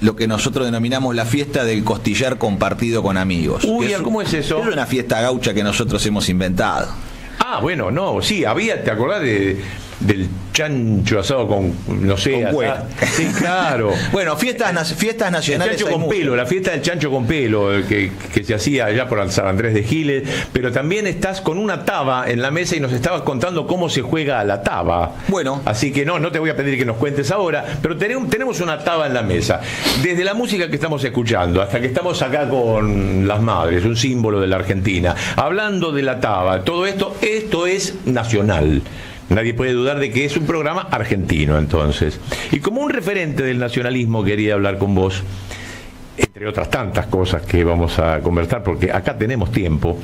lo que nosotros denominamos la fiesta del costillar compartido con amigos. Uy, ¿cómo es eso? Es una fiesta gaucha que nosotros hemos inventado. Ah, bueno, no, sí, había, ¿te acordás del chancho asado con, no sé, Con cuero. Sí, claro. Bueno, fiestas El nacionales. chancho hay con muchas. pelo, la fiesta del chancho con pelo, que se hacía allá por San Andrés de Giles, pero también estás con una taba en la mesa y nos estabas contando cómo se juega a la taba. Bueno. Así que no te voy a pedir que nos cuentes ahora, pero tenemos una taba en la mesa. Desde la música que estamos escuchando hasta que estamos acá con las madres, un símbolo de la Argentina, hablando de la taba, todo esto es nacional. Nadie puede dudar de que es un programa argentino, entonces. Y como un referente del nacionalismo quería hablar con vos, entre otras tantas cosas que vamos a conversar, porque acá tenemos tiempo.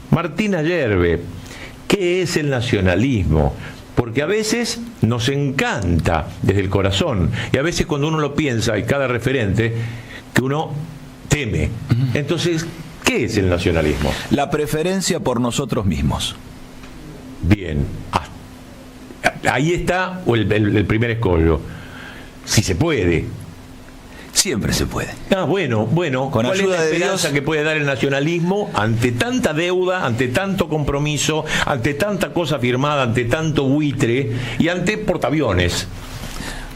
Martina Yerbe, ¿qué es el nacionalismo? Porque a veces nos encanta desde el corazón, y a veces cuando uno lo piensa, y cada referente, que uno teme. Entonces, ¿qué es el nacionalismo? La preferencia por nosotros mismos. Bien, ahí está el primer escollo. Si se puede. Siempre se puede. Bueno, Con ¿cuál ayuda es la de esperanza Dios que puede dar el nacionalismo ante tanta deuda, ante tanto compromiso, ante tanta cosa firmada, ante tanto buitre y ante portaaviones?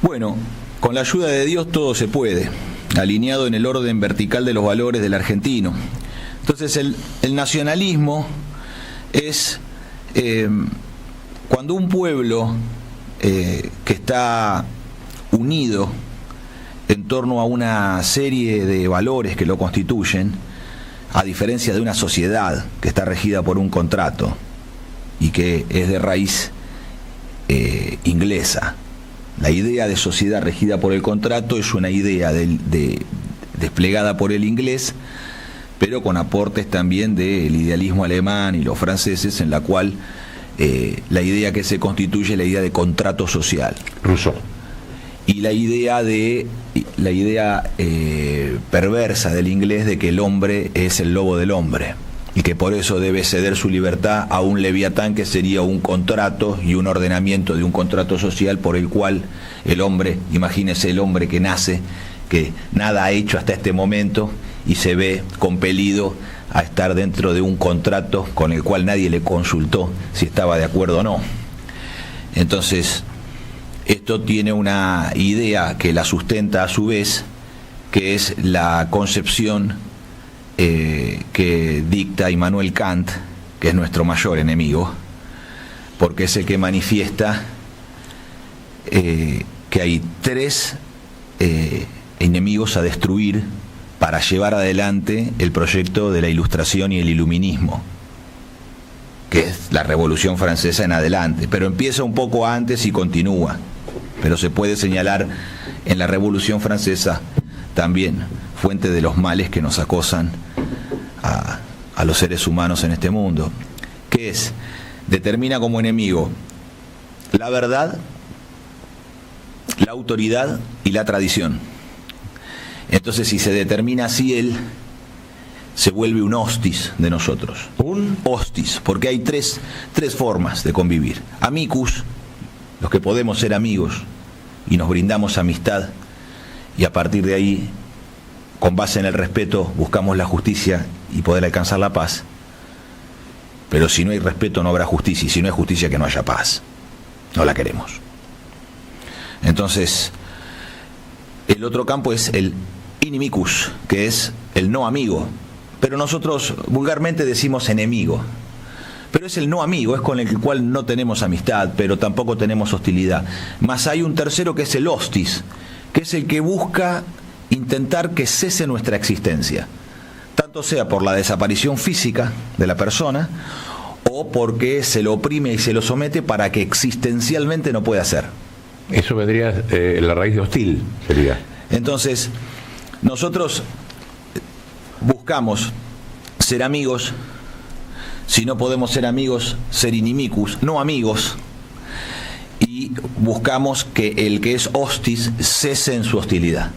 Bueno, con la ayuda de Dios todo se puede, alineado en el orden vertical de los valores del argentino. Entonces el nacionalismo es cuando un pueblo que está unido en torno a una serie de valores que lo constituyen, a diferencia de una sociedad que está regida por un contrato y que es de raíz inglesa. La idea de sociedad regida por el contrato es una idea desplegada por el inglés, pero con aportes también del idealismo alemán y los franceses, en la cual la idea que se constituye es la idea de contrato social. Rousseau. Y la idea perversa del inglés de que el hombre es el lobo del hombre y que por eso debe ceder su libertad a un leviatán, que sería un contrato y un ordenamiento de un contrato social por el cual el hombre, imagínese el hombre que nace, que nada ha hecho hasta este momento y se ve compelido a estar dentro de un contrato con el cual nadie le consultó si estaba de acuerdo o no. Entonces, esto tiene una idea que la sustenta a su vez, que es la concepción que dicta Immanuel Kant, que es nuestro mayor enemigo, porque es el que manifiesta que hay tres enemigos a destruir para llevar adelante el proyecto de la Ilustración y el Iluminismo, que es la Revolución Francesa en adelante, pero empieza un poco antes y continúa. Pero se puede señalar en la Revolución Francesa también fuente de los males que nos acosan a los seres humanos en este mundo, que es, determina como enemigo la verdad, la autoridad y la tradición. Entonces, si se determina así, él se vuelve un hostis de nosotros. Un hostis, porque hay tres formas de convivir. Amicus, los que podemos ser amigos y nos brindamos amistad, y a partir de ahí, con base en el respeto, buscamos la justicia y poder alcanzar la paz. Pero si no hay respeto, no habrá justicia, y si no hay justicia, que no haya paz. No la queremos. Entonces, el otro campo es el inimicus, que es el no amigo, pero nosotros vulgarmente decimos enemigo, pero es el no amigo, es con el cual no tenemos amistad, pero tampoco tenemos hostilidad. Más hay un tercero, que es el hostis, que es el que busca intentar que cese nuestra existencia, tanto sea por la desaparición física de la persona o porque se lo oprime y se lo somete para que existencialmente no pueda ser. Eso vendría, la raíz de hostil sería. Entonces, nosotros buscamos ser amigos. Si no podemos ser amigos, ser inimicus, no amigos. Y buscamos que el que es hostis cese en su hostilidad.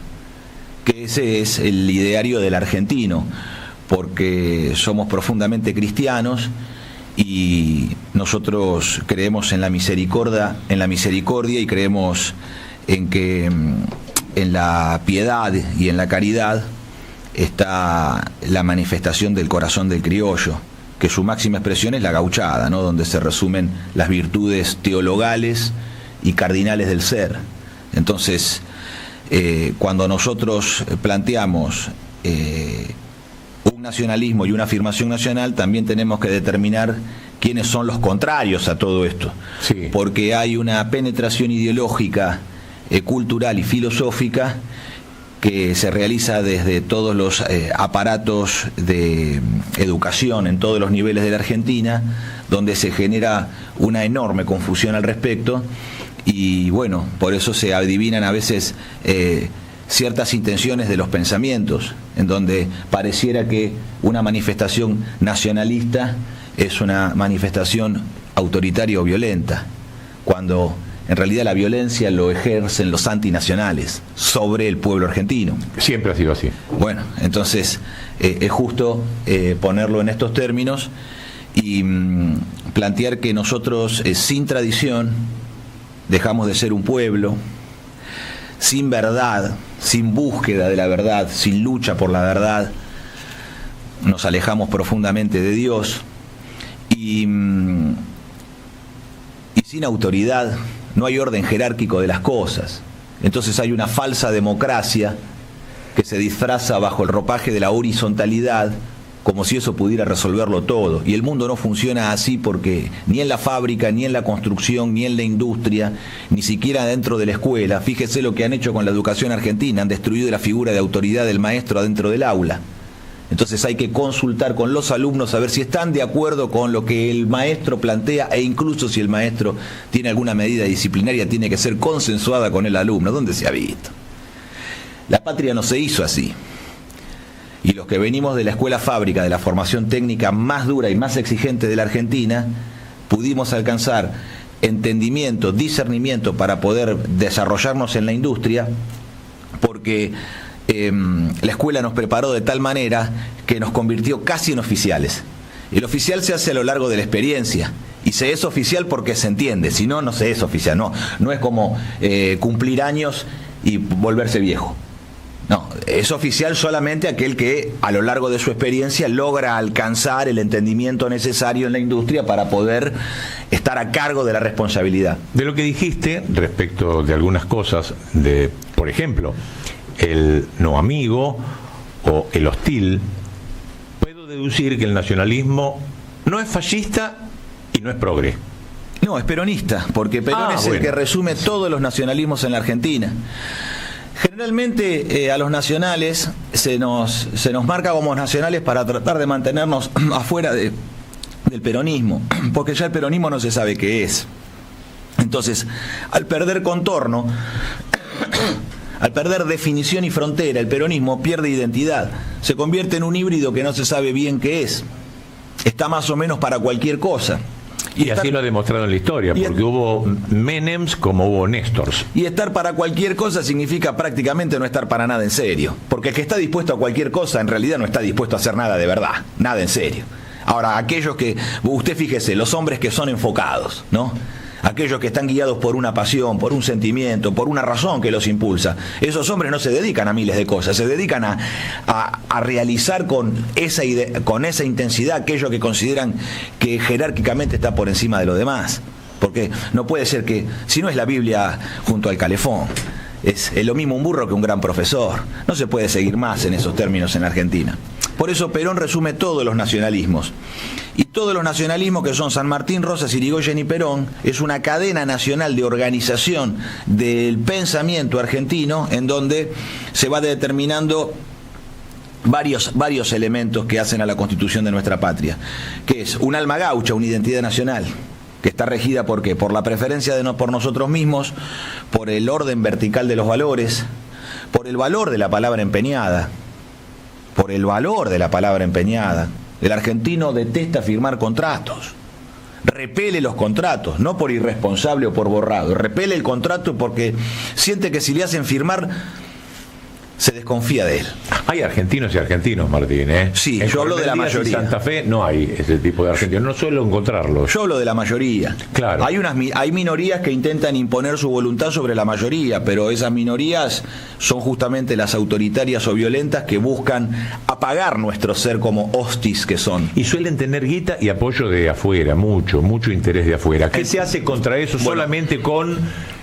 Que ese es el ideario del argentino, porque somos profundamente cristianos y nosotros creemos en la misericordia y creemos en que en la piedad y en la caridad está la manifestación del corazón del criollo, que su máxima expresión es la gauchada, ¿no? Donde se resumen las virtudes teologales y cardinales del ser. Entonces, cuando nosotros planteamos un nacionalismo y una afirmación nacional, también tenemos que determinar quiénes son los contrarios a todo esto. Sí. Porque hay una penetración ideológica, cultural y filosófica que se realiza desde todos los aparatos de educación en todos los niveles de la Argentina, donde se genera una enorme confusión al respecto, y bueno, por eso se adivinan a veces ciertas intenciones de los pensamientos, en donde pareciera que una manifestación nacionalista es una manifestación autoritaria o violenta, cuando en realidad la violencia lo ejercen los antinacionales sobre el pueblo argentino. Siempre ha sido así. Bueno, entonces es justo ponerlo en estos términos y plantear que nosotros sin tradición dejamos de ser un pueblo, sin verdad, sin búsqueda de la verdad, sin lucha por la verdad, nos alejamos profundamente de Dios y sin autoridad no hay orden jerárquico de las cosas. Entonces hay una falsa democracia que se disfraza bajo el ropaje de la horizontalidad, como si eso pudiera resolverlo todo. Y el mundo no funciona así, porque ni en la fábrica, ni en la construcción, ni en la industria, ni siquiera dentro de la escuela. Fíjese lo que han hecho con la educación argentina: han destruido la figura de autoridad del maestro adentro del aula. Entonces hay que consultar con los alumnos a ver si están de acuerdo con lo que el maestro plantea, e incluso si el maestro tiene alguna medida disciplinaria, tiene que ser consensuada con el alumno. ¿Dónde se ha visto? La patria no se hizo así. Y los que venimos de la escuela fábrica, de la formación técnica más dura y más exigente de la Argentina, pudimos alcanzar entendimiento, discernimiento para poder desarrollarnos en la industria, porque la escuela nos preparó de tal manera que nos convirtió casi en oficiales. El oficial se hace a lo largo de la experiencia, y se es oficial porque se entiende, si no, no se es oficial. No es como cumplir años y volverse viejo. No, es oficial solamente aquel que a lo largo de su experiencia logra alcanzar el entendimiento necesario en la industria para poder estar a cargo de la responsabilidad. De lo que dijiste respecto de algunas cosas, por ejemplo, el no amigo o el hostil, puedo deducir que el nacionalismo no es fascista y no es progre. No, es peronista, porque Perón es el que resume todos los nacionalismos en la Argentina. Generalmente a los nacionales se nos marca como nacionales para tratar de mantenernos afuera del peronismo, porque ya el peronismo no se sabe qué es. Entonces, al perder contorno, al perder definición y frontera, el peronismo pierde identidad, se convierte en un híbrido que no se sabe bien qué es. Está más o menos para cualquier cosa. Y así lo ha demostrado en la historia, porque hubo Menems como hubo Néstors. Y estar para cualquier cosa significa prácticamente no estar para nada en serio, porque el que está dispuesto a cualquier cosa en realidad no está dispuesto a hacer nada de verdad, nada en serio. Ahora, aquellos que, usted fíjese, los hombres que son enfocados, ¿no? Aquellos que están guiados por una pasión, por un sentimiento, por una razón que los impulsa, esos hombres no se dedican a miles de cosas, se dedican a realizar con esa intensidad aquello que consideran que jerárquicamente está por encima de lo demás. Porque no puede ser que, si no es la Biblia junto al calefón, es lo mismo un burro que un gran profesor. No se puede seguir más en esos términos en Argentina. Por eso Perón resume todos los nacionalismos. Y todos los nacionalismos, que son San Martín, Rosas, Irigoyen y Perón, es una cadena nacional de organización del pensamiento argentino, en donde se va determinando varios elementos que hacen a la constitución de nuestra patria, que es un alma gaucha, una identidad nacional, que está regida ¿por qué? Por la preferencia por nosotros mismos, por el orden vertical de los valores, por el valor de la palabra empeñada, por el valor de la palabra empeñada. El argentino detesta firmar contratos, repele los contratos, no por irresponsable o por borrado, repele el contrato porque siente que si le hacen firmar se desconfía de él. Hay argentinos y argentinos, Martín, ¿eh? Sí, yo hablo de la mayoría. En Santa Fe no hay ese tipo de argentinos, no suelo encontrarlos. Yo hablo de la mayoría. Claro. Hay minorías que intentan imponer su voluntad sobre la mayoría, pero esas minorías son justamente las autoritarias o violentas que buscan apagar nuestro ser como hostis que son. Y suelen tener guita y apoyo de afuera, mucho interés de afuera. ¿Qué se hace contra eso? Bueno, solamente con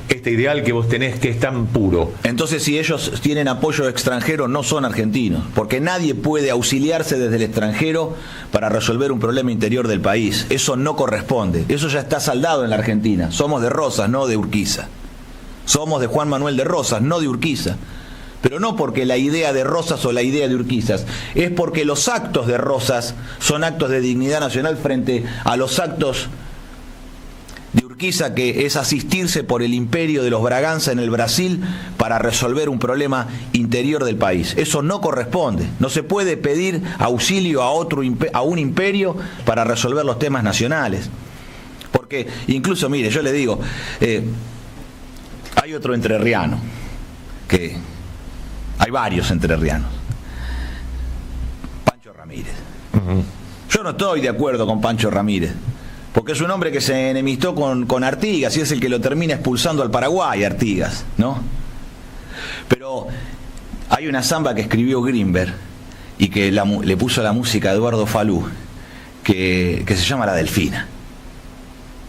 este ideal que vos tenés que es tan puro. Entonces, si ellos tienen apoyo extranjero, no son argentinos, porque nadie puede auxiliarse desde el extranjero para resolver un problema interior del país. Eso no corresponde. Eso ya está saldado en la Argentina. Somos de Rosas, no de Urquiza. Somos de Juan Manuel de Rosas, no de Urquiza. Pero no porque la idea de Rosas o la idea de Urquizas, es porque los actos de Rosas son actos de dignidad nacional frente a los actos de Urquiza, que es asistirse por el imperio de los Braganza en el Brasil para resolver un problema interior del país. Eso no corresponde. No se puede pedir auxilio a un imperio para resolver los temas nacionales. Porque incluso, mire, yo le digo, hay otro entrerriano, que hay varios entrerrianos. Pancho Ramírez. Yo no estoy de acuerdo con Pancho Ramírez, porque es un hombre que se enemistó con Artigas y es el que lo termina expulsando al Paraguay, Artigas, ¿no? Pero hay una samba que escribió Grinberg y que le puso la música a Eduardo Falú, que se llama La Delfina.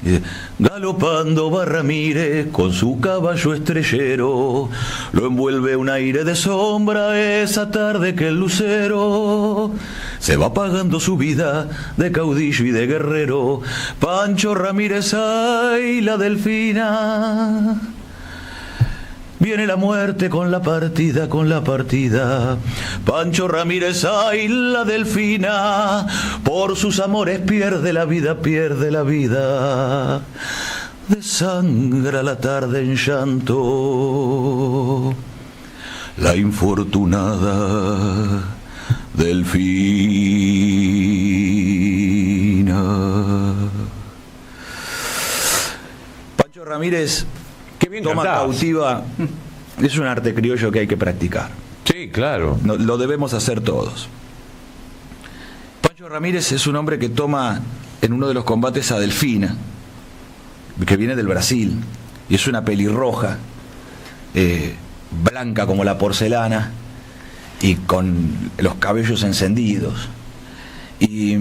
Dice: galopando va Ramírez con su caballo estrellero, lo envuelve un aire de sombra esa tarde que el lucero se va pagando su vida de caudillo y de guerrero. Pancho Ramírez, ay, la delfina. Viene la muerte con la partida, con la partida. Pancho Ramírez, ay, la delfina. Por sus amores pierde la vida, pierde la vida. Desangra la tarde en llanto la infortunada delfina. Pancho Ramírez toma cautiva, es un arte criollo que hay que practicar. Sí, claro. Lo debemos hacer todos. Pancho Ramírez es un hombre que toma en uno de los combates a Delfina, que viene del Brasil, y es una pelirroja, blanca como la porcelana, y con los cabellos encendidos. Y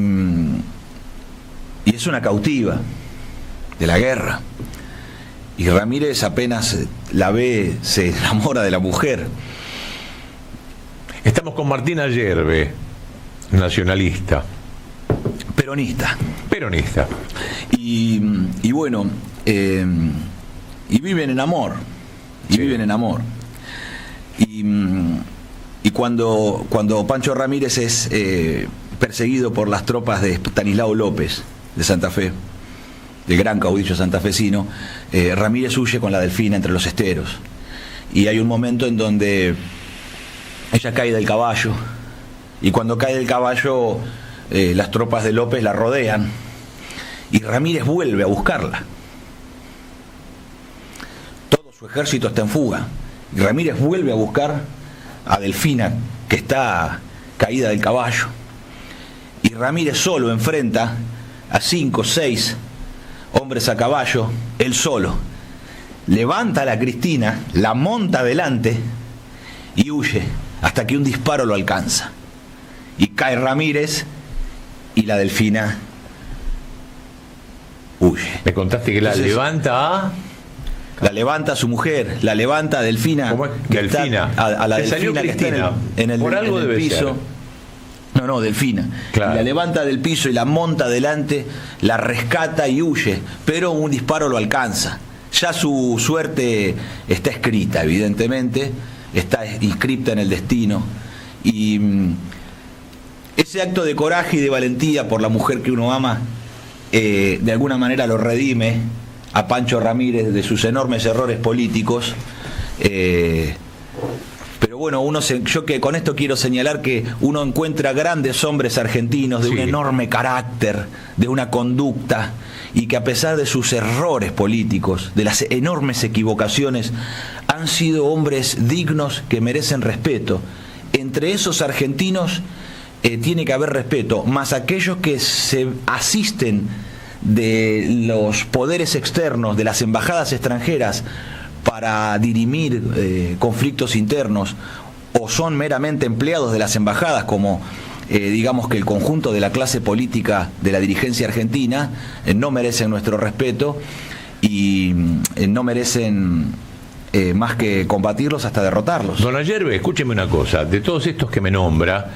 es una cautiva de la guerra. Y Ramírez apenas la ve, se enamora de la mujer. Estamos con Martín Ayerbe, nacionalista. Peronista. Y bueno, y viven en amor. Sí. Viven en amor. Y cuando Pancho Ramírez es perseguido por las tropas de Estanislao López, de Santa Fe, del gran caudillo santafesino, Ramírez huye con la Delfina entre los esteros. Y hay un momento en donde ella cae del caballo, y cuando cae del caballo, las tropas de López la rodean, y Ramírez vuelve a buscarla. Todo su ejército está en fuga, y Ramírez vuelve a buscar a Delfina, que está caída del caballo. Y Ramírez solo enfrenta a 5 o 6 hombres a caballo, él solo. Levanta a la Cristina, la monta adelante y huye hasta que un disparo lo alcanza. Y cae Ramírez y la Delfina huye. Me contaste que Entonces, la levanta a su mujer, la levanta a Delfina. ¿Cómo es? Delfina. A la Le salió Delfina que está Cristina. Por algo en el debe piso. ser. No, Delfina. Claro. Y la levanta del piso y la monta adelante, la rescata y huye, pero un disparo lo alcanza. Ya su suerte está escrita, evidentemente, está inscripta en el destino. Y ese acto de coraje y de valentía por la mujer que uno ama, de alguna manera lo redime a Pancho Ramírez de sus enormes errores políticos. Pero bueno, yo que con esto quiero señalar que uno encuentra grandes hombres argentinos de un enorme carácter, de una conducta, y que a pesar de sus errores políticos, de las enormes equivocaciones, han han sido hombres dignos que merecen respeto. Entre esos argentinos tiene que haber respeto, más aquellos que se asisten de los poderes externos, de las embajadas extranjeras, para dirimir conflictos internos, o son meramente empleados de las embajadas, como digamos que el conjunto de la clase política de la dirigencia argentina, no merecen nuestro respeto y no merecen más que combatirlos hasta derrotarlos. Don Ayerbe, escúcheme una cosa, de todos estos que me nombra,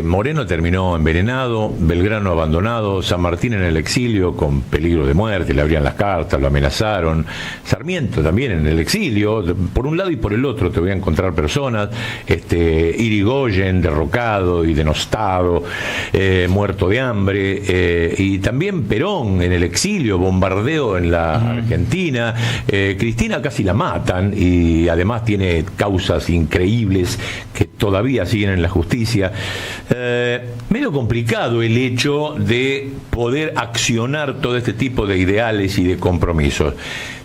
Moreno terminó envenenado, Belgrano abandonado, San Martín en el exilio con peligro de muerte, le abrían las cartas, lo amenazaron, Sarmiento también en el exilio, por un lado y por el otro te voy a encontrar personas, Irigoyen derrocado y denostado, muerto de hambre, y también Perón en el exilio, bombardeo en la Argentina, Cristina casi la matan y además tiene causas increíbles que todavía siguen en la justicia. Medio complicado el hecho de poder accionar todo este tipo de ideales y de compromisos.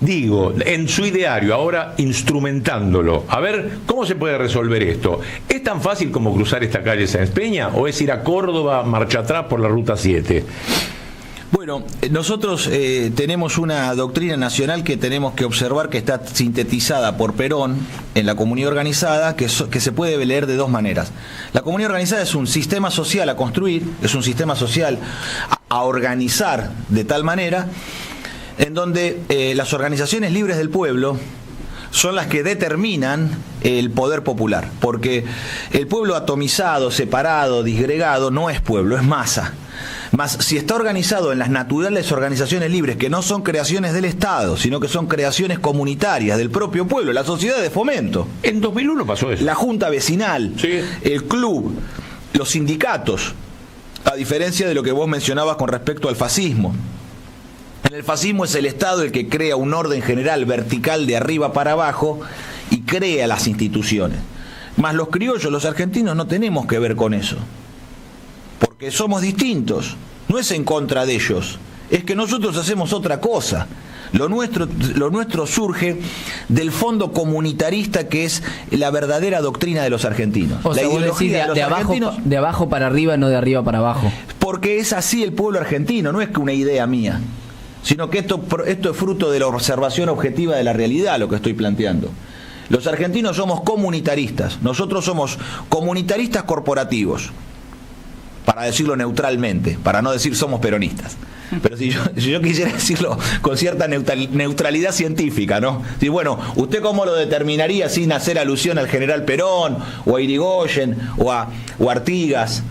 Digo, en su ideario, ahora instrumentándolo, a ver, ¿cómo se puede resolver esto? ¿Es tan fácil como cruzar esta calle Sáenz Peña o es ir a Córdoba, marcha atrás por la Ruta 7? Bueno, nosotros tenemos una doctrina nacional que tenemos que observar, que está sintetizada por Perón en la comunidad organizada, que se puede leer de dos maneras. La comunidad organizada es un sistema social a construir, es un sistema social a organizar de tal manera en donde las organizaciones libres del pueblo son las que determinan el poder popular, porque el pueblo atomizado, separado, disgregado, no es pueblo, es masa. Más si está organizado en las naturales organizaciones libres, que no son creaciones del Estado, sino que son creaciones comunitarias del propio pueblo, la sociedad de fomento. En 2001 pasó eso. La junta vecinal, sí, el club, los sindicatos, a diferencia de lo que vos mencionabas con respecto al fascismo. En el fascismo es el Estado el que crea un orden general vertical de arriba para abajo y crea las instituciones. Más los criollos, los argentinos, no tenemos que ver con eso. Porque somos distintos, no es en contra de ellos, es que nosotros hacemos otra cosa. Lo nuestro surge del fondo comunitarista, que es la verdadera doctrina de los argentinos. O sea, la ideología de abajo para arriba, no de arriba para abajo. Porque es así el pueblo argentino, no es que una idea mía, sino que esto es fruto de la observación objetiva de la realidad, lo que estoy planteando. Los argentinos somos comunitaristas, nosotros somos comunitaristas corporativos, para decirlo neutralmente, para no decir somos peronistas. Pero si yo quisiera decirlo con cierta neutralidad científica, ¿no? Si, bueno, ¿usted cómo lo determinaría sin hacer alusión al general Perón, o a Irigoyen, o a Artigas?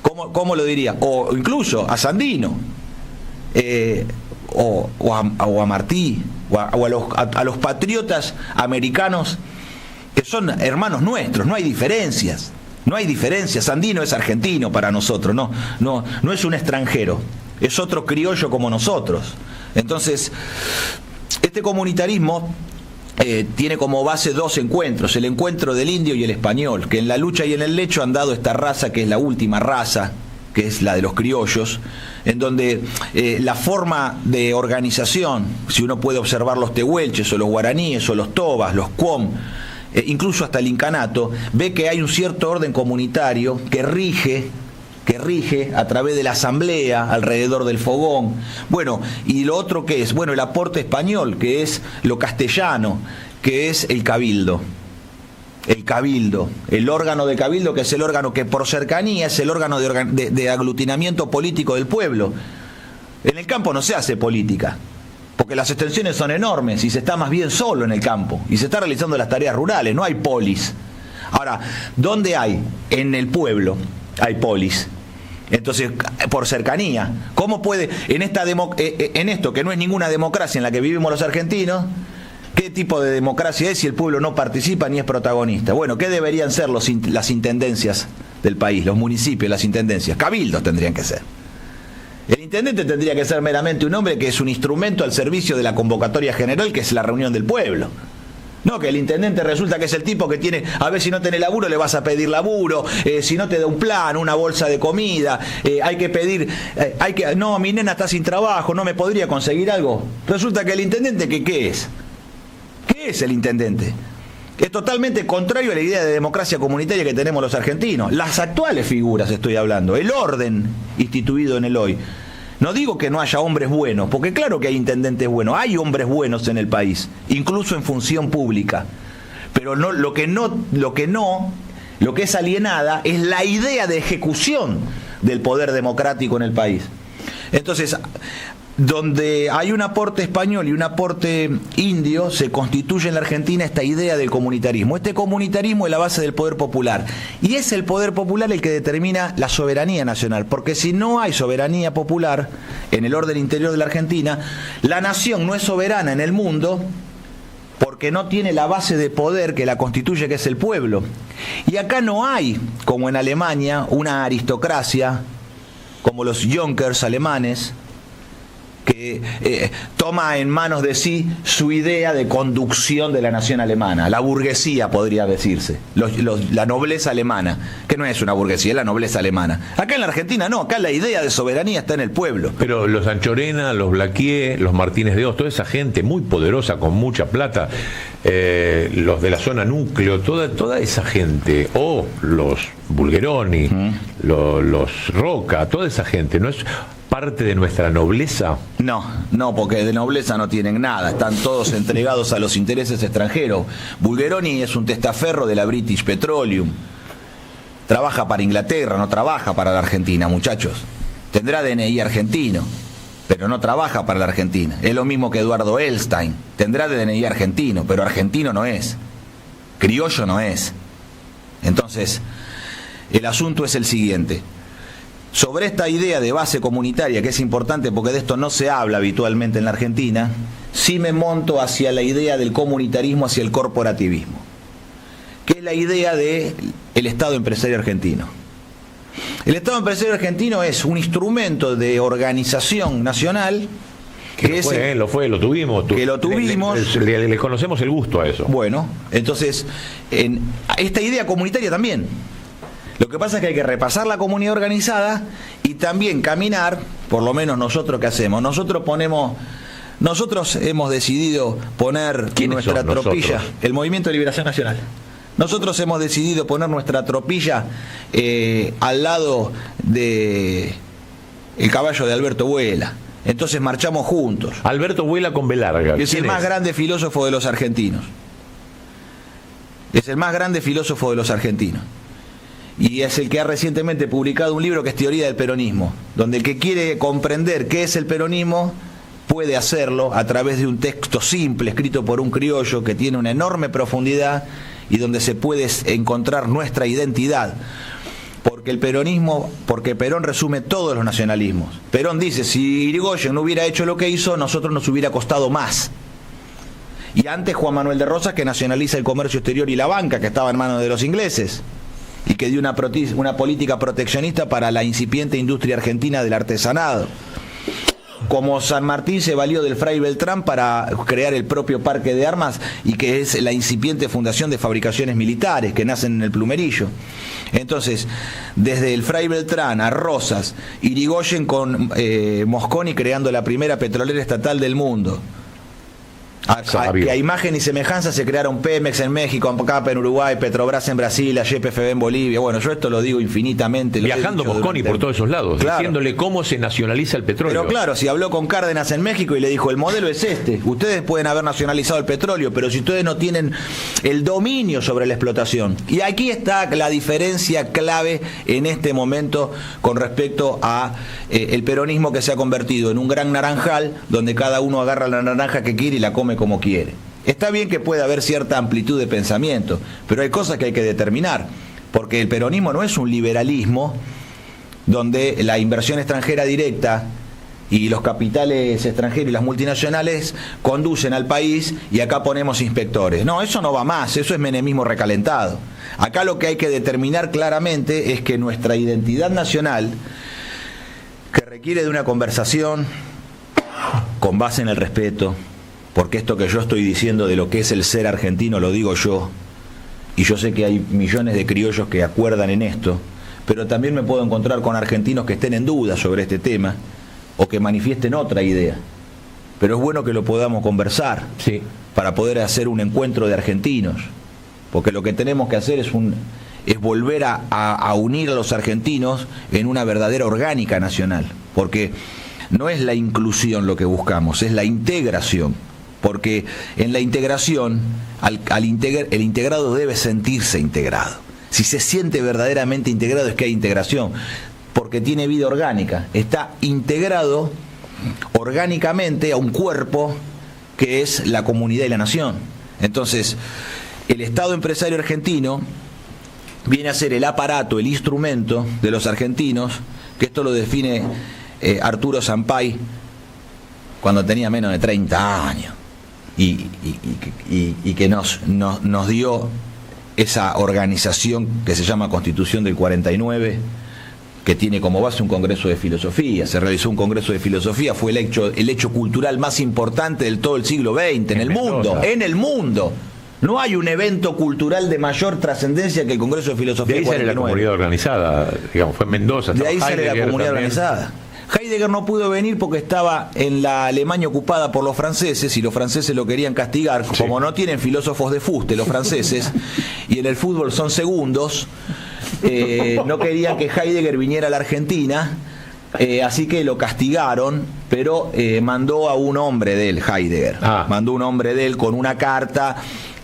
¿Cómo lo diría? O incluso a Sandino, o a Martí, o a los patriotas americanos, que son hermanos nuestros, no hay diferencias. No hay diferencia. Sandino es argentino para nosotros, no es un extranjero, es otro criollo como nosotros. Entonces, este comunitarismo tiene como base dos encuentros, el encuentro del indio y el español, que en la lucha y en el lecho han dado esta raza que es la última raza, que es la de los criollos, en donde la forma de organización, si uno puede observar los tehuelches o los guaraníes o los tobas, los cuom, incluso hasta el incanato, ve que hay un cierto orden comunitario que rige a través de la asamblea alrededor del fogón. Bueno, y lo otro que es, bueno, el aporte español, que es lo castellano, que es el cabildo. El órgano de cabildo, que es el órgano que por cercanía es el órgano de aglutinamiento político del pueblo. En el campo no se hace política, porque las extensiones son enormes y se está más bien solo en el campo y se está realizando las tareas rurales, no hay polis. Ahora, ¿dónde hay? En el pueblo hay polis. Entonces, por cercanía, ¿cómo puede, en esto que no es ninguna democracia en la que vivimos los argentinos, qué tipo de democracia es si el pueblo no participa ni es protagonista? Bueno, ¿qué deberían ser las intendencias del país, los municipios, las intendencias? Cabildos tendrían que ser. El intendente tendría que ser meramente un hombre que es un instrumento al servicio de la convocatoria general, que es la reunión del pueblo. No, que el intendente resulta que es el tipo que tiene, a ver, si no tenés laburo le vas a pedir laburo, si no te da un plan, una bolsa de comida, hay que pedir, no, mi nena está sin trabajo, no me podría conseguir algo. Resulta que el intendente, ¿qué es? ¿Qué es el intendente? Es totalmente contrario a la idea de democracia comunitaria que tenemos los argentinos. Las actuales figuras estoy hablando, el orden instituido en el hoy. No digo que no haya hombres buenos, porque claro que hay intendentes buenos, hay hombres buenos en el país, incluso en función pública. Pero no, lo que es alienada es la idea de ejecución del poder democrático en el país. Entonces, donde hay un aporte español y un aporte indio, se constituye en la Argentina esta idea del comunitarismo. Este comunitarismo es la base del poder popular. Y es el poder popular el que determina la soberanía nacional. Porque si no hay soberanía popular en el orden interior de la Argentina, la nación no es soberana en el mundo porque no tiene la base de poder que la constituye, que es el pueblo. Y acá no hay, como en Alemania, una aristocracia, como los Junkers alemanes, que toma en manos de sí su idea de conducción de la nación alemana, la burguesía podría decirse, la nobleza alemana, que no es una burguesía, es la nobleza alemana. Acá en la Argentina no, acá la idea de soberanía está en el pueblo. Pero los Anchorena, los Blaquier, los Martínez de Hoz, toda esa gente muy poderosa, con mucha plata, los de la zona núcleo, toda esa gente, o los Bulgeroni, los Roca, toda esa gente, ¿no es parte de nuestra nobleza? No, porque de nobleza no tienen nada, están todos entregados a los intereses extranjeros. Bulgeroni es un testaferro de la British Petroleum, trabaja para Inglaterra, no trabaja para la Argentina, muchachos. Tendrá DNI argentino, pero no trabaja para la Argentina. Es lo mismo que Eduardo Elstein, tendrá DNI argentino, pero argentino no es, criollo no es. Entonces, el asunto es el siguiente. Sobre esta idea de base comunitaria, que es importante porque de esto no se habla habitualmente en la Argentina, sí me monto hacia la idea del comunitarismo, hacia el corporativismo, que es la idea del Estado empresario argentino. El Estado empresario argentino es un instrumento de organización nacional lo tuvimos. Que lo tuvimos. Le conocemos el gusto a eso. Bueno, entonces, esta idea comunitaria también. Lo que pasa es que hay que repasar la comunidad organizada y también caminar, por lo menos nosotros que hacemos. Nosotros hemos decidido poner nuestra tropilla, el Movimiento de Liberación Nacional. Nosotros hemos decidido poner nuestra tropilla al lado de el caballo de Alberto Vuela. Entonces marchamos juntos. Alberto Vuela con B larga. Es el más grande filósofo de los argentinos. Es el más grande filósofo de los argentinos. Y es el que ha recientemente publicado un libro que es Teoría del Peronismo, donde el que quiere comprender qué es el peronismo puede hacerlo a través de un texto simple escrito por un criollo que tiene una enorme profundidad y donde se puede encontrar nuestra identidad. Porque Perón resume todos los nacionalismos. Perón dice, si Irigoyen no hubiera hecho lo que hizo, nosotros nos hubiera costado más. Y antes Juan Manuel de Rosas, que nacionaliza el comercio exterior y la banca, que estaba en manos de los ingleses, y que dio una política proteccionista para la incipiente industria argentina del artesanado. Como San Martín se valió del Fray Beltrán para crear el propio parque de armas y que es la incipiente fundación de fabricaciones militares que nacen en el Plumerillo. Entonces, desde el Fray Beltrán a Rosas, Irigoyen con Mosconi creando la primera petrolera estatal del mundo. Que a imagen y semejanza se crearon Pemex en México, AMPACAP en Uruguay, Petrobras en Brasil, YPFB en Bolivia. Bueno, yo esto lo digo infinitamente. Viajando Mosconi por todos esos lados, claro, diciéndole cómo se nacionaliza el petróleo. Pero claro, si habló con Cárdenas en México y le dijo, el modelo es este, ustedes pueden haber nacionalizado el petróleo, pero si ustedes no tienen el dominio sobre la explotación. Y aquí está la diferencia clave en este momento con respecto a el peronismo, que se ha convertido en un gran naranjal donde cada uno agarra la naranja que quiere y la come como quiere. Está bien que pueda haber cierta amplitud de pensamiento, pero hay cosas que hay que determinar, porque el peronismo no es un liberalismo donde la inversión extranjera directa y los capitales extranjeros y las multinacionales conducen al país y acá ponemos inspectores. No, eso no va más, eso es menemismo recalentado. Acá lo que hay que determinar claramente es que nuestra identidad nacional, que requiere de una conversación con base en el respeto, porque esto que yo estoy diciendo de lo que es el ser argentino lo digo yo, y yo sé que hay millones de criollos que acuerdan en esto, pero también me puedo encontrar con argentinos que estén en duda sobre este tema o que manifiesten otra idea. pero es bueno que lo podamos conversar, Sí. para poder hacer un encuentro de argentinos, porque lo que tenemos que hacer es volver a unir a los argentinos en una verdadera orgánica nacional, porque no es la inclusión lo que buscamos, es la integración, porque en la integración el integrado debe sentirse integrado. Si se siente verdaderamente integrado es que hay integración, porque tiene vida orgánica, está integrado orgánicamente a un cuerpo que es la comunidad y la nación. Entonces, el Estado empresario argentino viene a ser el aparato, el instrumento de los argentinos, que esto lo define Arturo Sampay cuando tenía menos de 30 años, y que nos dio esa organización que se llama Constitución del 49, que tiene como base un congreso de filosofía. Se realizó un congreso de filosofía, fue el hecho cultural más importante del todo el siglo XX en el mundo. En el mundo. No hay un evento cultural de mayor trascendencia que el Congreso de Filosofía. De ahí sale la comunidad organizada, digamos, fue en Mendoza. De ahí sale la comunidad también organizada. Heidegger no pudo venir porque estaba en la Alemania ocupada por los franceses y los franceses lo querían castigar. Sí. Como no tienen filósofos de fuste los franceses y en el fútbol son segundos, no querían que Heidegger viniera a la Argentina, así que lo castigaron, pero mandó a un hombre de él, Heidegger. Mandó un hombre de él con una carta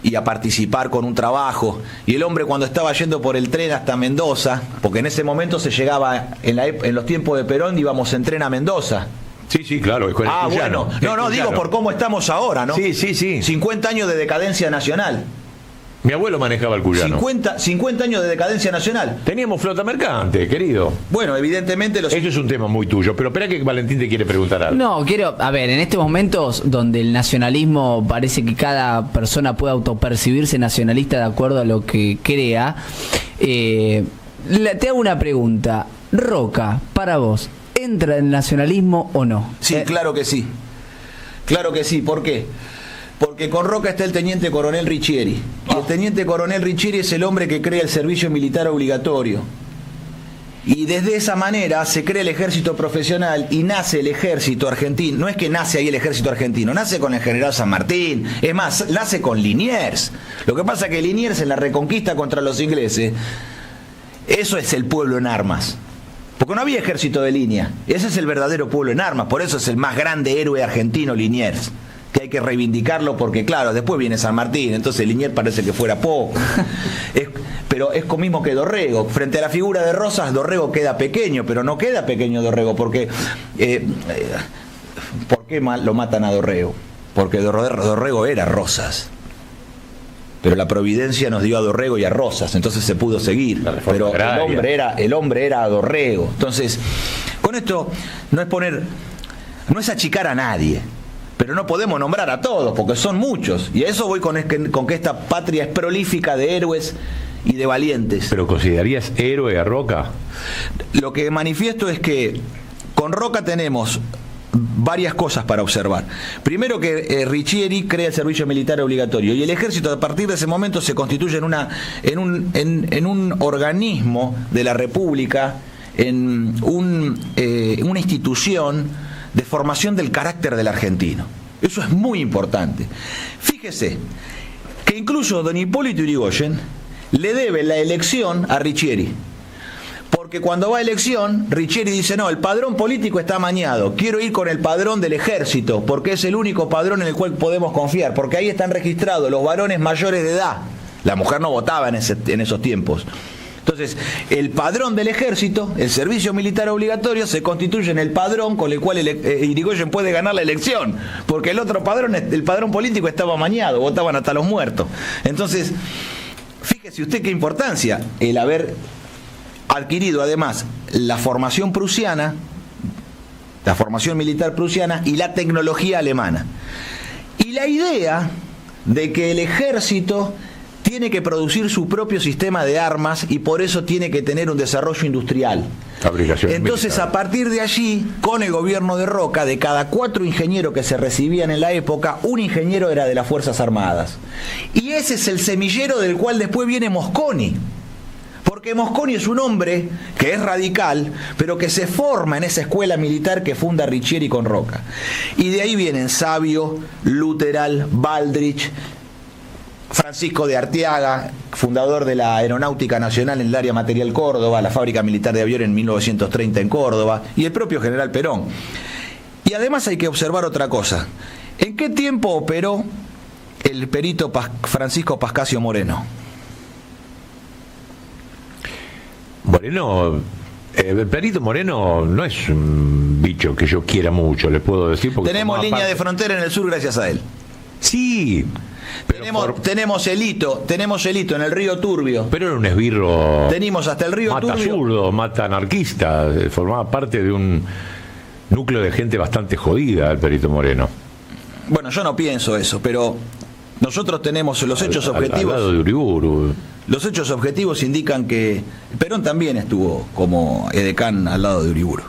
y a participar con un trabajo. Y el hombre, cuando estaba yendo por el tren hasta Mendoza, porque en ese momento se llegaba, en los tiempos de Perón íbamos en tren a Mendoza. Sí, claro. Bueno. No, digo por cómo estamos ahora, ¿no? Sí. 50 años de decadencia nacional. Mi abuelo manejaba el Cuyano. 50 años de decadencia nacional. Teníamos flota mercante, querido. Bueno, evidentemente Eso es un tema muy tuyo, pero espera que Valentín te quiere preguntar algo. No, a ver, en estos momentos donde el nacionalismo parece que cada persona puede autopercibirse nacionalista de acuerdo a lo que crea, te hago una pregunta. Roca, para vos, ¿entra en el nacionalismo o no? Sí, claro que sí. Claro que sí, ¿por qué? Porque con Roca está el teniente coronel Riccieri. Y el teniente coronel Riccieri es el hombre que crea el servicio militar obligatorio. Y desde esa manera se crea el ejército profesional y nace el ejército argentino. No es que nace ahí el ejército argentino, nace con el general San Martín. Es más, nace con Liniers. Lo que pasa es que Liniers en la reconquista contra los ingleses, eso es el pueblo en armas. Porque no había ejército de línea. Ese es el verdadero pueblo en armas. Por eso es el más grande héroe argentino, Liniers. Que hay que reivindicarlo porque, claro, después viene San Martín, entonces Liniers parece que fuera poco. Pero es lo mismo que Dorrego. Frente a la figura de Rosas, Dorrego queda pequeño, pero no queda pequeño Dorrego, porque ¿por qué lo matan a Dorrego? Porque Dorrego era Rosas. Pero la providencia nos dio a Dorrego y a Rosas, entonces se pudo seguir. Pero el hombre era Dorrego. Entonces, con esto no es achicar a nadie. Pero no podemos nombrar a todos, porque son muchos. Y a eso voy con que esta patria es prolífica de héroes y de valientes. ¿Pero considerarías héroe a Roca? Lo que manifiesto es que con Roca tenemos varias cosas para observar. Primero, que Riccieri crea el servicio militar obligatorio y el ejército a partir de ese momento se constituye en un organismo de la República, en una institución de formación del carácter del argentino. Eso es muy importante. Fíjese que incluso don Hipólito Yrigoyen le debe la elección a Riccieri. Porque cuando va a elección, Riccieri dice, no, el padrón político está amañado, quiero ir con el padrón del ejército, porque es el único padrón en el cual podemos confiar, porque ahí están registrados los varones mayores de edad. La mujer no votaba en esos tiempos. Entonces, el padrón del ejército, el servicio militar obligatorio, se constituye en el padrón con el cual Irigoyen puede ganar la elección, porque el otro padrón, el padrón político, estaba amañado, votaban hasta los muertos. Entonces, fíjese usted qué importancia el haber adquirido además la formación prusiana, la formación militar prusiana y la tecnología alemana. Y la idea de que el ejército tiene que producir su propio sistema de armas y por eso tiene que tener un desarrollo industrial. Entonces, militar. A partir de allí, con el gobierno de Roca, de cada 4 ingenieros que se recibían en la época, un ingeniero era de las Fuerzas Armadas. Y ese es el semillero del cual después viene Mosconi. ¿Por Porque Mosconi es un hombre que es radical, pero que se forma en esa escuela militar que funda Riccieri con Roca. Y de ahí vienen Savio, Luteral, Baldrich, Francisco de Arteaga, fundador de la Aeronáutica Nacional en el área material Córdoba, la fábrica militar de aviones en 1930 en Córdoba, y el propio general Perón. Y además hay que observar otra cosa. ¿En qué tiempo operó el perito Francisco Pascasio Moreno? Moreno, el perito Moreno no es un bicho que yo quiera mucho, le puedo decir. Porque tenemos línea parte... de frontera en el sur gracias a él. Sí. Tenemos el hito en el río Turbio. Pero era un esbirro. Tenemos hasta el río mata Turbio. Zurdo, mata anarquista. Formaba parte de un núcleo de gente bastante jodida, el perito Moreno. Bueno, yo no pienso eso, pero nosotros tenemos los hechos objetivos. Al lado de Uriburu. Los hechos objetivos indican que Perón también estuvo como edecán al lado de Uriburu,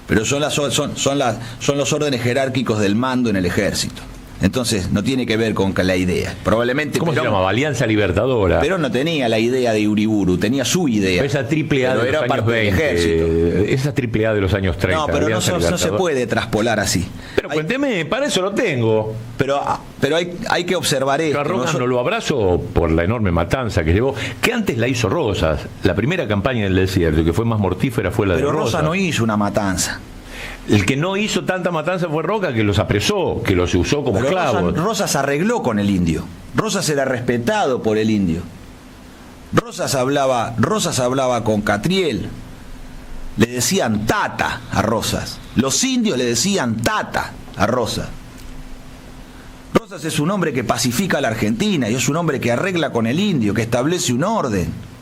pero son los órdenes jerárquicos del mando en el ejército. Entonces no tiene que ver con la idea. Probablemente ¿Cómo Perón, se llamaba? Alianza Libertadora. Perón no tenía la idea de Uriburu, tenía su idea. Esa triple A de los años 20. Esa triple A de los años 30. No, pero no se puede traspolar así. Pero cuénteme, para eso lo tengo. Pero hay que observar esto. Yo a Roca no lo abrazo por la enorme matanza que llevó, que antes la hizo Rosas. La primera campaña en el desierto, que fue más mortífera, fue la de Rosas. Pero Rosas no hizo una matanza. El que no hizo tanta matanza fue Roca, que los apresó, que los usó como esclavos. Rosas arregló con el indio. Rosas era respetado por el indio. Rosas hablaba con Catriel. Le decían Tata a Rosas. Los indios le decían Tata a Rosas. Rosas es un hombre que pacifica a la Argentina y es un hombre que arregla con el indio, que establece un orden.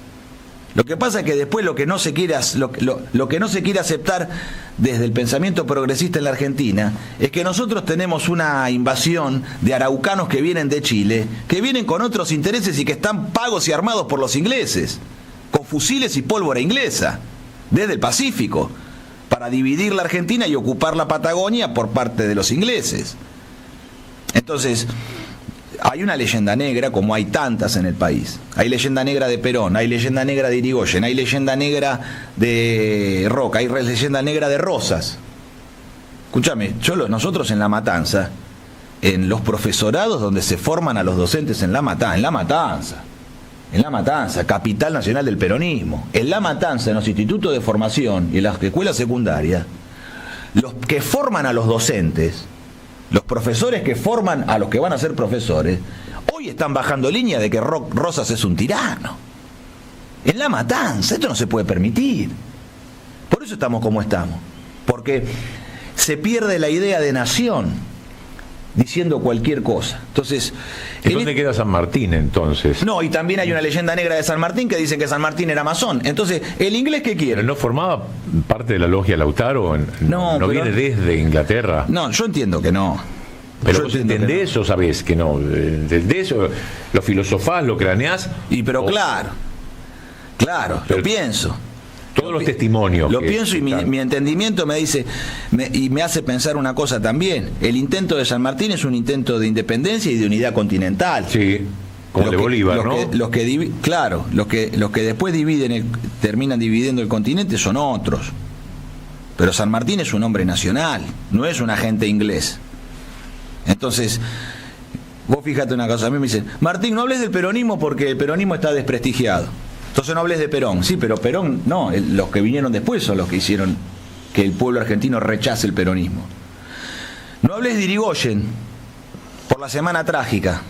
Lo que pasa es que después lo que no se quiere aceptar desde el pensamiento progresista en la Argentina es que nosotros tenemos una invasión de araucanos que vienen de Chile, que vienen con otros intereses y que están pagos y armados por los ingleses, con fusiles y pólvora inglesa, desde el Pacífico, para dividir la Argentina y ocupar la Patagonia por parte de los ingleses. Entonces, hay una leyenda negra, como hay tantas en el país. Hay leyenda negra de Perón, hay leyenda negra de Irigoyen, hay leyenda negra de Roca, hay leyenda negra de Rosas. Escúchame, nosotros en La Matanza, en los profesorados donde se forman a los docentes en La Matanza, capital nacional del peronismo, en La Matanza, en los institutos de formación y en las escuelas secundarias, los que forman a los docentes, los profesores que forman a los que van a ser profesores, hoy están bajando línea de que Rosas es un tirano. En La Matanza, esto no se puede permitir. Por eso estamos como estamos. Porque se pierde la idea de nación diciendo cualquier cosa. Entonces, ¿y dónde queda San Martín entonces? No, y también hay una leyenda negra de San Martín que dicen que San Martín era masón. Entonces, ¿el inglés qué quiere? ¿Pero no formaba parte de la logia Lautaro? ¿No viene desde Inglaterra? No, yo entiendo que no. ¿Pero vos entendés o sabés que no? ¿Entendés o lo filosofás, lo craneás? Pero claro, lo pienso. Todos los testimonios. Lo pienso y mi entendimiento me dice, y me hace pensar una cosa también. El intento de San Martín es un intento de independencia y de unidad continental. Sí, como de Bolívar, ¿no? Los que después terminan dividiendo el continente son otros. Pero San Martín es un hombre nacional, no es un agente inglés. Entonces, vos fíjate una cosa, a mí me dicen, Martín, no hables del peronismo porque el peronismo está desprestigiado. Entonces no hables de Perón. Sí, pero Perón, no, los que vinieron después son los que hicieron que el pueblo argentino rechace el peronismo. No hables de Irigoyen por la Semana Trágica.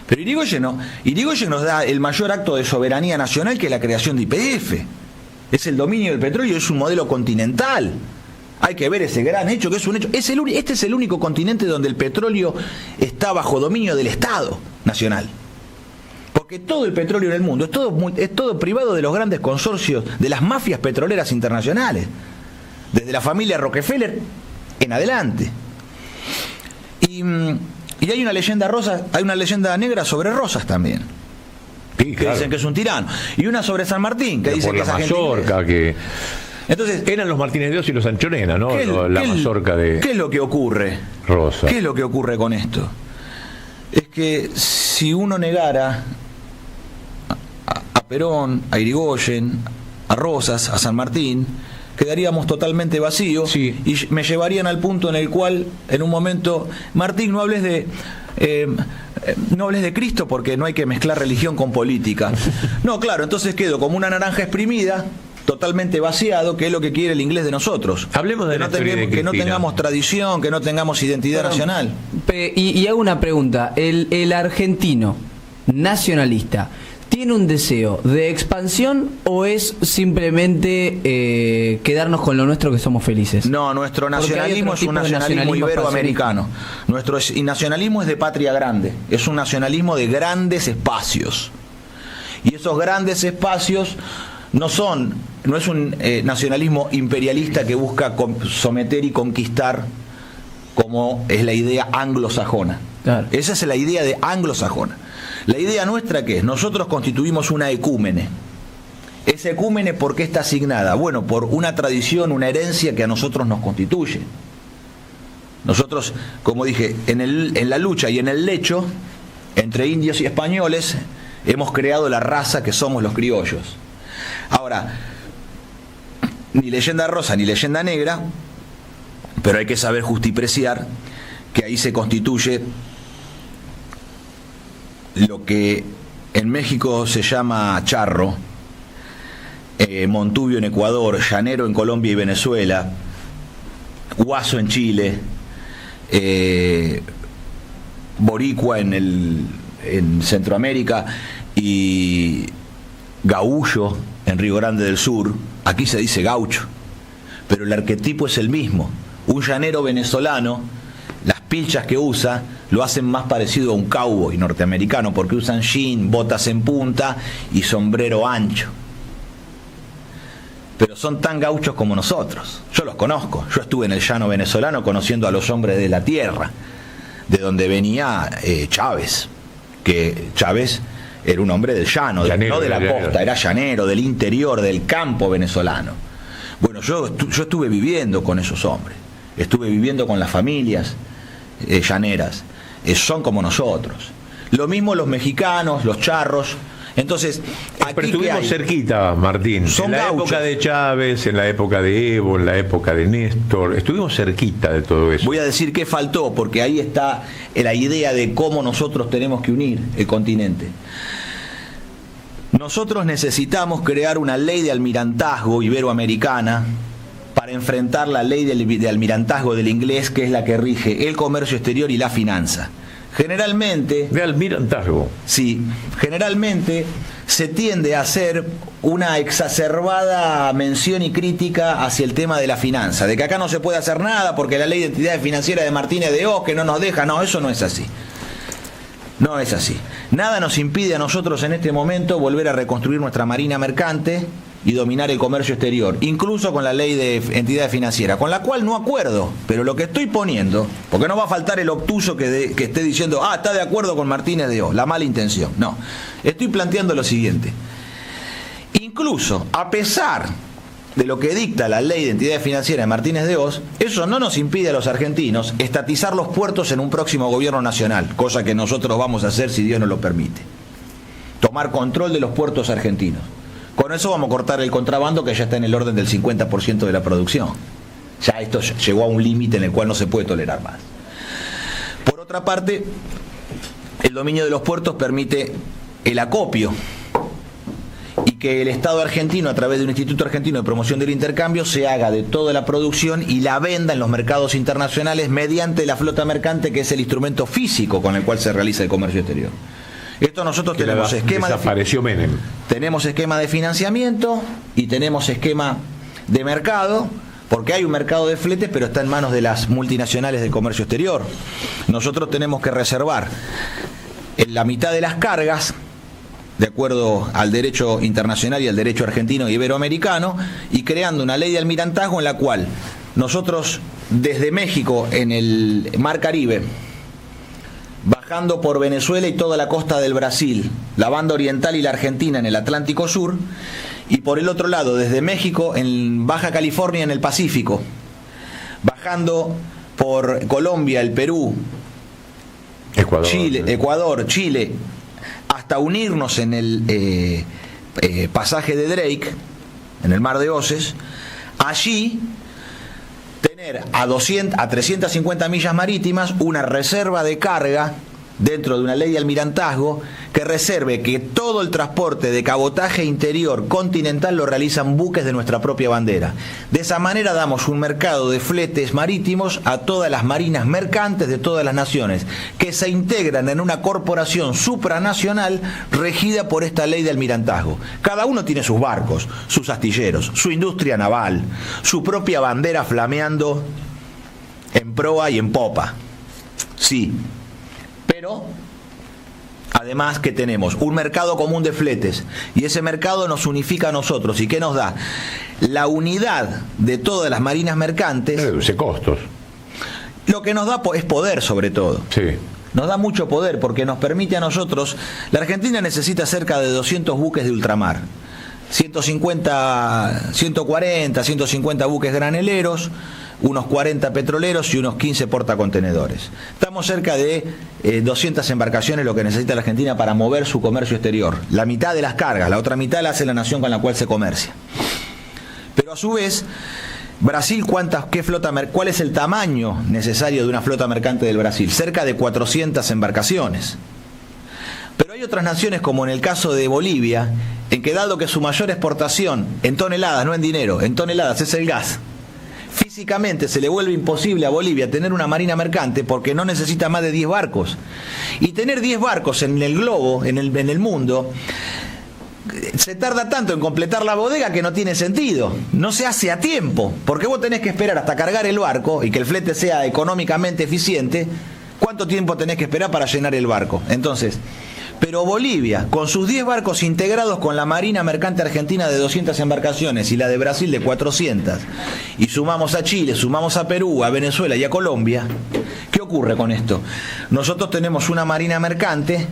Pero Irigoyen nos da el mayor acto de soberanía nacional, que es la creación de YPF. Es el dominio del petróleo, es un modelo continental. Hay que ver ese gran hecho, que es un hecho. Este es el único continente donde el petróleo está bajo dominio del Estado nacional. Porque todo el petróleo en el mundo es todo privado de los grandes consorcios, de las mafias petroleras internacionales, desde la familia Rockefeller en adelante. Y hay una leyenda negra sobre Rosas también, sí, que dicen que es un tirano, y una sobre San Martín, que dicen que es agente inglés. Entonces, eran los Martínez de Dios y los Anchorena, ¿no? La mazorca de... ¿Qué es lo que ocurre? Rosas. ¿Qué es lo que ocurre con esto? Es que si uno negara a Perón, a Irigoyen, a Rosas, a San Martín, quedaríamos totalmente vacíos, sí, y me llevarían al punto en el cual, en un momento, Martín, no hables de Cristo porque no hay que mezclar religión con política. No, claro, entonces quedo como una naranja exprimida, totalmente vaciado, que es lo que quiere el inglés de nosotros. Hablemos de que no tengamos tradición, que no tengamos identidad nacional. Y hago una pregunta, el argentino nacionalista, ¿tiene un deseo de expansión o es simplemente quedarnos con lo nuestro que somos felices? No, nuestro nacionalismo es un nacionalismo iberoamericano. Nuestro nacionalismo es de patria grande, es un nacionalismo de grandes espacios. Y esos grandes espacios no es un nacionalismo imperialista que busca someter y conquistar, como es la idea anglosajona. Claro. Esa es la idea de anglosajona. La idea nuestra, ¿qué es? Nosotros constituimos una ecúmene. ¿Esa ecúmene por qué está asignada? Bueno, por una tradición, una herencia que a nosotros nos constituye. Nosotros, como dije, en la lucha y en el lecho, entre indios y españoles, hemos creado la raza que somos los criollos. Ahora, ni leyenda rosa ni leyenda negra, pero hay que saber justipreciar que ahí se constituye lo que en México se llama charro, Montubio en Ecuador, llanero en Colombia y Venezuela, guaso en Chile, boricua en Centroamérica y gaullo en Río Grande del Sur. Aquí se dice gaucho, pero el arquetipo es el mismo. Un llanero venezolano, las pilchas que usa lo hacen más parecido a un cowboy norteamericano, porque usan jean, botas en punta y sombrero ancho. Pero son tan gauchos como nosotros. Yo los conozco. Yo estuve en el llano venezolano conociendo a los hombres de la tierra, de donde venía Chávez, que Chávez era un hombre del llano, llanero, no de la costa, era llanero, del interior, del campo venezolano. Bueno, yo estuve viviendo con esos hombres, estuve viviendo con las familias llaneras, son como nosotros. Lo mismo los mexicanos, los charros. Entonces, aquí pero estuvimos cerquita, Martín, en la época de Chávez, en la época de Evo, en la época de Néstor, estuvimos cerquita de todo eso. Voy a decir qué faltó, porque ahí está la idea de cómo nosotros tenemos que unir el continente. Nosotros necesitamos crear una ley de almirantazgo iberoamericana para enfrentar la ley de almirantazgo del inglés, que es la que rige el comercio exterior y la finanza. Generalmente... De almirantazgo. Sí, generalmente se tiende a hacer una exacerbada mención y crítica hacia el tema de la finanza, de que acá no se puede hacer nada porque la ley de entidades financieras de Martínez de Oz que no nos deja. No, eso no es así. No es así. Nada nos impide a nosotros en este momento volver a reconstruir nuestra marina mercante y dominar el comercio exterior, incluso con la ley de entidades financieras, con la cual no acuerdo, pero lo que estoy poniendo, porque no va a faltar el obtuso que esté diciendo, está de acuerdo con Martínez de Oz, la mala intención. No, estoy planteando lo siguiente. Incluso, a pesar de lo que dicta la ley de entidades financieras de Martínez de Oz, eso no nos impide a los argentinos estatizar los puertos en un próximo gobierno nacional, cosa que nosotros vamos a hacer si Dios nos lo permite. Tomar control de los puertos argentinos. Con eso vamos a cortar el contrabando, que ya está en el orden del 50% de la producción. Ya esto llegó a un límite en el cual no se puede tolerar más. Por otra parte, el dominio de los puertos permite el acopio y que el Estado argentino, a través de un Instituto Argentino de Promoción del Intercambio, se haga de toda la producción y la venda en los mercados internacionales mediante la flota mercante, que es el instrumento físico con el cual se realiza el comercio exterior. Esto nosotros tenemos tenemos esquema de financiamiento y tenemos esquema de mercado, porque hay un mercado de fletes, pero está en manos de las multinacionales del comercio exterior. Nosotros tenemos que reservar en la mitad de las cargas, de acuerdo al derecho internacional y al derecho argentino e iberoamericano, y creando una ley de almirantazgo en la cual nosotros, desde México, en el Mar Caribe, bajando por Venezuela y toda la costa del Brasil, la banda oriental y la Argentina en el Atlántico Sur, y por el otro lado, desde México, en Baja California en el Pacífico, bajando por Colombia, el Perú, Ecuador, Chile, hasta unirnos en el pasaje de Drake, en el mar de Oces, allí tener a 350 millas marítimas una reserva de carga dentro de una ley de almirantazgo que reserve que todo el transporte de cabotaje interior continental lo realizan buques de nuestra propia bandera. De esa manera damos un mercado de fletes marítimos a todas las marinas mercantes de todas las naciones, que se integran en una corporación supranacional regida por esta ley de almirantazgo. Cada uno tiene sus barcos, sus astilleros, su industria naval, su propia bandera flameando en proa y en popa. Sí. Pero, además que tenemos un mercado común de fletes, y ese mercado nos unifica a nosotros. ¿Y qué nos da? La unidad de todas las marinas mercantes. Reduce costos. Lo que nos da es poder, sobre todo. Sí. Nos da mucho poder porque nos permite a nosotros. La Argentina necesita cerca de 200 buques de ultramar, 140, 150 buques graneleros, unos 40 petroleros y unos 15 portacontenedores. Estamos cerca de 200 embarcaciones, lo que necesita la Argentina para mover su comercio exterior. La mitad de las cargas, la otra mitad la hace la nación con la cual se comercia. Pero a su vez, Brasil, ¿cuál es el tamaño necesario de una flota mercante del Brasil? Cerca de 400 embarcaciones. Pero hay otras naciones, como en el caso de Bolivia, en que dado que su mayor exportación en toneladas, no en dinero, en toneladas es el gas, físicamente se le vuelve imposible a Bolivia tener una marina mercante porque no necesita más de 10 barcos. Y tener 10 barcos en el globo, en el mundo, se tarda tanto en completar la bodega que no tiene sentido. No se hace a tiempo, porque vos tenés que esperar hasta cargar el barco y que el flete sea económicamente eficiente. ¿Cuánto tiempo tenés que esperar para llenar el barco? Entonces, pero Bolivia, con sus 10 barcos integrados con la Marina Mercante Argentina de 200 embarcaciones y la de Brasil de 400, y sumamos a Chile, sumamos a Perú, a Venezuela y a Colombia, ¿qué ocurre con esto? Nosotros tenemos una Marina Mercante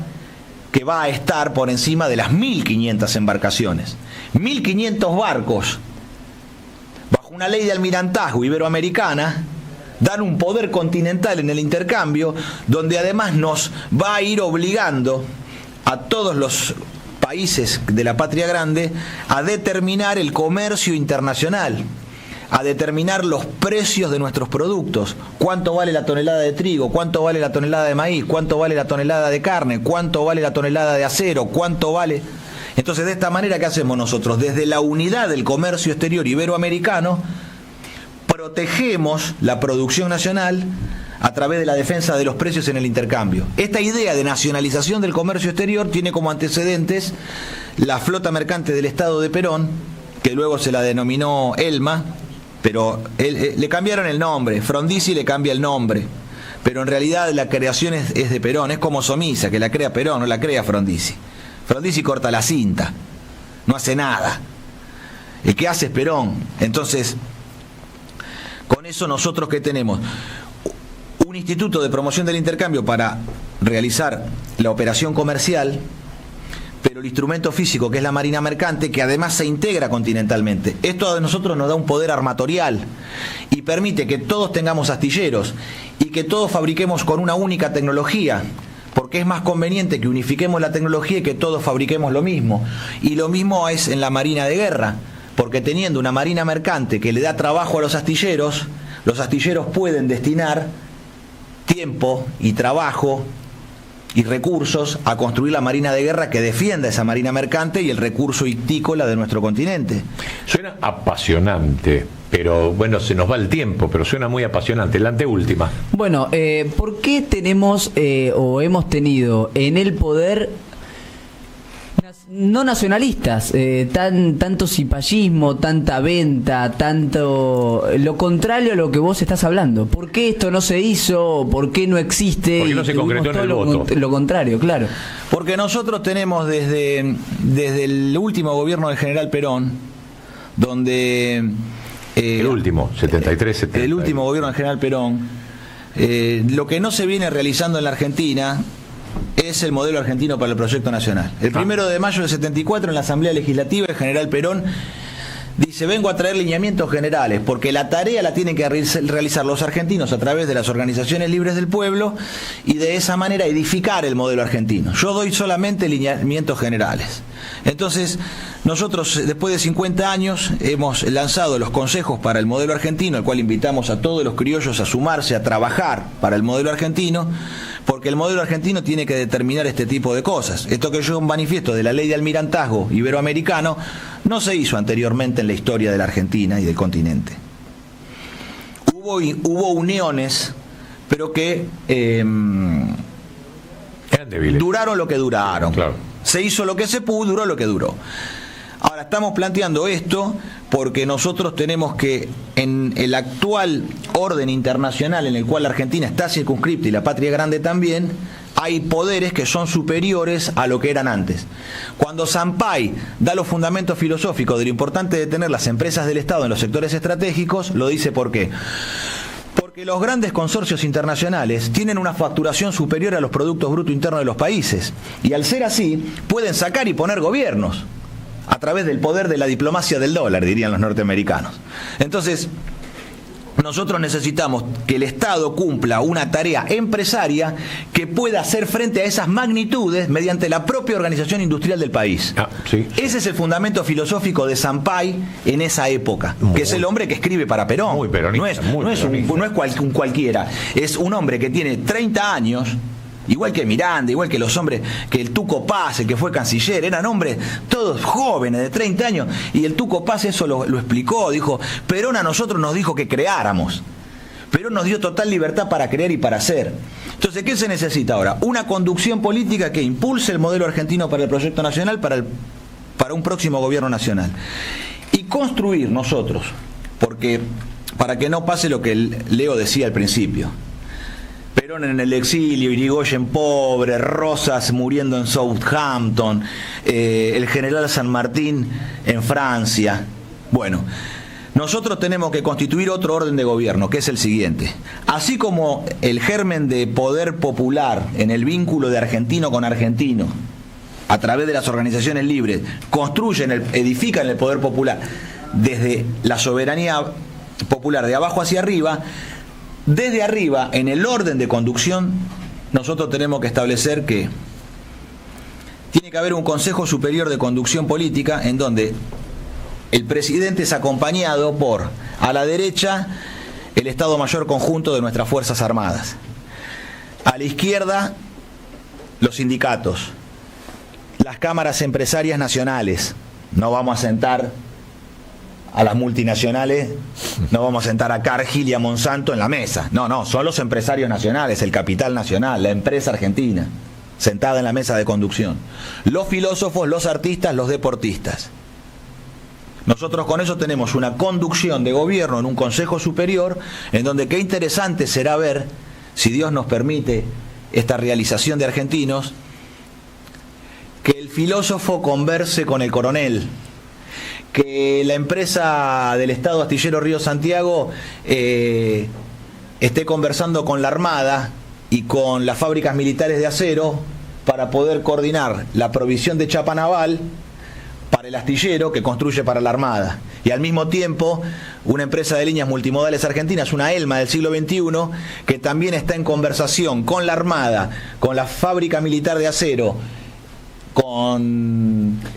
que va a estar por encima de las 1.500 embarcaciones. 1.500 barcos, bajo una ley de almirantazgo iberoamericana, dan un poder continental en el intercambio, donde además nos va a ir obligando a todos los países de la patria grande a determinar el comercio internacional, a determinar los precios de nuestros productos, cuánto vale la tonelada de trigo, cuánto vale la tonelada de maíz, cuánto vale la tonelada de carne, cuánto vale la tonelada de acero, cuánto vale. Entonces, de esta manera, ¿qué hacemos nosotros? Desde la unidad del comercio exterior iberoamericano, protegemos la producción nacional a través de la defensa de los precios en el intercambio. Esta idea de nacionalización del comercio exterior tiene como antecedentes la flota mercante del Estado de Perón, que luego se la denominó Elma, pero le cambiaron el nombre. Frondizi le cambia el nombre, pero en realidad la creación es de Perón. Es como Somisa, que la crea Perón, no la crea Frondizi. Frondizi corta la cinta, no hace nada. El que hace es Perón. Entonces, con eso nosotros, ¿qué tenemos? Un instituto de promoción del intercambio para realizar la operación comercial, pero el instrumento físico, que es la Marina Mercante, que además se integra continentalmente. Esto a nosotros nos da un poder armatorial y permite que todos tengamos astilleros y que todos fabriquemos con una única tecnología, porque es más conveniente que unifiquemos la tecnología y que todos fabriquemos lo mismo. Y lo mismo es en la Marina de Guerra, porque teniendo una Marina Mercante que le da trabajo a los astilleros pueden destinar tiempo y trabajo y recursos a construir la Marina de Guerra que defienda esa Marina Mercante y el recurso ictícola de nuestro continente. Suena apasionante, pero bueno, se nos va el tiempo, pero suena muy apasionante. La anteúltima. Bueno, ¿por qué tenemos o hemos tenido en el poder no nacionalistas, tanto cipallismo, tanta venta, tanto lo contrario a lo que vos estás hablando? ¿Por qué esto no se hizo? ¿Por qué no existe? ¿Por qué no se concretó en el voto? Lo contrario, claro. Porque nosotros tenemos desde el último gobierno del general Perón, donde el último, 73-70. El último gobierno del general Perón, lo que no se viene realizando en la Argentina es el modelo argentino para el proyecto nacional. El 1 de mayo del 74, en la Asamblea Legislativa, el general Perón dice: vengo a traer lineamientos generales, porque la tarea la tienen que realizar los argentinos a través de las organizaciones libres del pueblo y de esa manera edificar el modelo argentino. Yo doy solamente lineamientos generales. Entonces, Nosotros, después de 50 años, hemos lanzado los consejos para el modelo argentino, al cual invitamos a todos los criollos a sumarse, a trabajar para el modelo argentino, porque el modelo argentino tiene que determinar este tipo de cosas. Esto que yo manifiesto de la ley de almirantazgo iberoamericano no se hizo anteriormente en la historia de la Argentina y del continente. Hubo uniones, pero que duraron lo que duraron. Claro. Se hizo lo que se pudo, duró lo que duró. Ahora, estamos planteando esto porque nosotros tenemos que, en el actual orden internacional en el cual la Argentina está circunscripta y la patria grande también, hay poderes que son superiores a lo que eran antes. Cuando Sampay da los fundamentos filosóficos de lo importante de tener las empresas del Estado en los sectores estratégicos, lo dice ¿por qué? Porque los grandes consorcios internacionales tienen una facturación superior a los productos brutos internos de los países, y al ser así pueden sacar y poner gobiernos a través del poder de la diplomacia del dólar, dirían los norteamericanos. Entonces, nosotros necesitamos que el Estado cumpla una tarea empresaria que pueda hacer frente a esas magnitudes mediante la propia organización industrial del país. Sí. Ese es el fundamento filosófico de Sampay en esa época, que es el hombre que escribe para Perón. Muy peronista. No es un cualquiera, es un hombre que tiene 30 años, igual que Miranda, igual que los hombres, que el Tuco Paz, el que fue canciller, eran hombres todos jóvenes de 30 años, y el Tuco Paz eso lo explicó, dijo, Perón a nosotros nos dijo que creáramos, Perón nos dio total libertad para crear y para hacer. Entonces, ¿qué se necesita ahora? Una conducción política que impulse el modelo argentino para el proyecto nacional, para un próximo gobierno nacional, y construir nosotros, porque para que no pase lo que Leo decía al principio, Perón en el exilio, Irigoyen pobre, Rosas muriendo en Southampton, el general San Martín en Francia. Bueno, nosotros tenemos que constituir otro orden de gobierno, que es el siguiente. Así como el germen de poder popular en el vínculo de argentino con argentino, a través de las organizaciones libres, edifican el poder popular desde la soberanía popular de abajo hacia arriba. Desde arriba, en el orden de conducción, nosotros tenemos que establecer que tiene que haber un Consejo Superior de Conducción Política en donde el presidente es acompañado por, a la derecha, el Estado Mayor Conjunto de nuestras Fuerzas Armadas. A la izquierda, los sindicatos, las cámaras empresarias nacionales. No vamos a sentar a las multinacionales, no vamos a sentar a Cargill y a Monsanto en la mesa. No, son los empresarios nacionales, el capital nacional, la empresa argentina, sentada en la mesa de conducción. Los filósofos, los artistas, los deportistas. Nosotros con eso tenemos una conducción de gobierno en un Consejo Superior, en donde qué interesante será ver, si Dios nos permite esta realización de argentinos, que el filósofo converse con el coronel, que la empresa del Estado Astillero Río Santiago esté conversando con la Armada y con las fábricas militares de acero para poder coordinar la provisión de chapa naval para el astillero que construye para la Armada. Y al mismo tiempo, una empresa de líneas multimodales argentinas, una ELMA del siglo XXI, que también está en conversación con la Armada, con la fábrica militar de acero, con...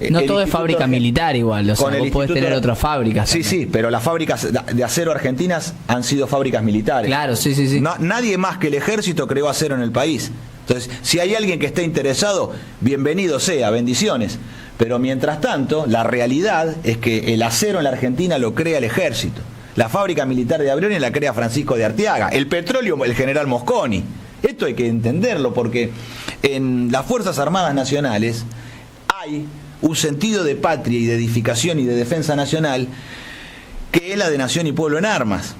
No todo es fábrica militar igual, o sea, vos podés tener otras fábricas. Sí, también. sí, pero las fábricas de acero argentinas han sido fábricas militares. Claro, sí. Nadie más que el ejército creó acero en el país. Entonces, si hay alguien que esté interesado, bienvenido sea, bendiciones. Pero mientras tanto, la realidad es que el acero en la Argentina lo crea el ejército. La fábrica militar de Abreu la crea Francisco de Arteaga. El petróleo, el general Mosconi. Esto hay que entenderlo porque en las Fuerzas Armadas Nacionales hay un sentido de patria y de edificación y de defensa nacional que es la de nación y pueblo en armas.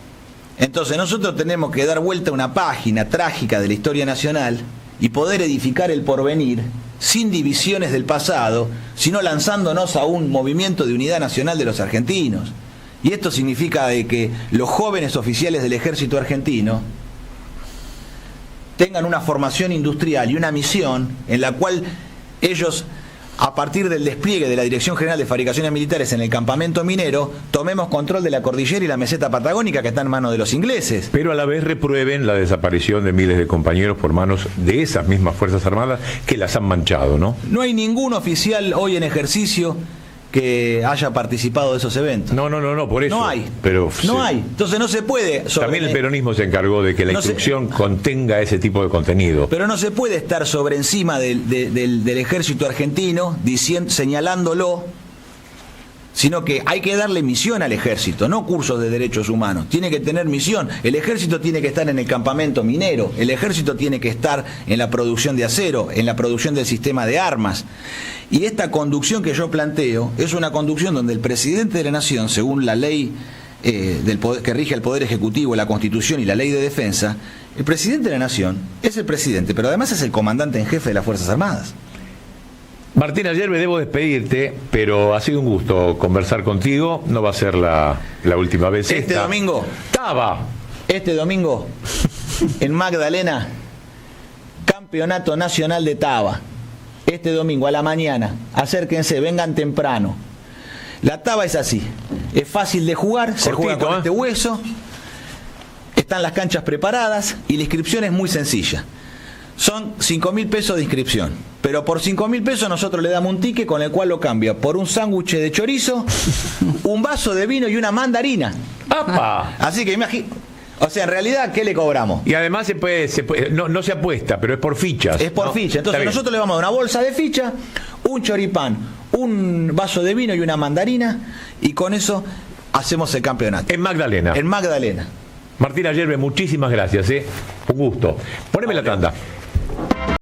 Entonces nosotros tenemos que dar vuelta a una página trágica de la historia nacional y poder edificar el porvenir sin divisiones del pasado, sino lanzándonos a un movimiento de unidad nacional de los argentinos. Y esto significa de que los jóvenes oficiales del ejército argentino tengan una formación industrial y una misión en la cual ellos, a partir del despliegue de la Dirección General de Fabricaciones Militares en el campamento minero, tomemos control de la cordillera y la meseta patagónica que está en manos de los ingleses. Pero a la vez reprueben la desaparición de miles de compañeros por manos de esas mismas Fuerzas Armadas que las han manchado, ¿no? No hay ningún oficial hoy en ejercicio que haya participado de esos eventos. No, por eso. No hay. Pero no hay. Entonces no se puede. También el peronismo se encargó de que la instrucción contenga ese tipo de contenido. Pero no se puede estar sobre encima del ejército argentino señalándolo, sino que hay que darle misión al ejército, no cursos de derechos humanos. Tiene que tener misión. El ejército tiene que estar en el campamento minero, el ejército tiene que estar en la producción de acero, en la producción del sistema de armas. Y esta conducción que yo planteo es una conducción donde el presidente de la Nación, según la ley que rige el Poder Ejecutivo, la Constitución y la Ley de Defensa, el presidente de la Nación es el presidente, pero además es el comandante en jefe de las Fuerzas Armadas. Martín Ayerbe, debo despedirte, pero ha sido un gusto conversar contigo. No va a ser la última vez. Este domingo, en Magdalena, Campeonato Nacional de Taba. Este domingo a la mañana, acérquense, vengan temprano. La taba es así, es fácil de jugar, se juega con este hueso, están las canchas preparadas y la inscripción es muy sencilla. Son 5.000 pesos de inscripción, pero por 5.000 pesos nosotros le damos un ticket con el cual lo cambia por un sándwich de chorizo, un vaso de vino y una mandarina. ¡Apa! Así que imagínate. O sea, en realidad, ¿qué le cobramos? Y además se puede no se apuesta, pero es por fichas. Es por ficha. Entonces nosotros le vamos a dar una bolsa de ficha, un choripán, un vaso de vino y una mandarina, y con eso hacemos el campeonato. En Magdalena. En Magdalena. Martín Ayerbe, muchísimas gracias. Un gusto. Poneme la tanda.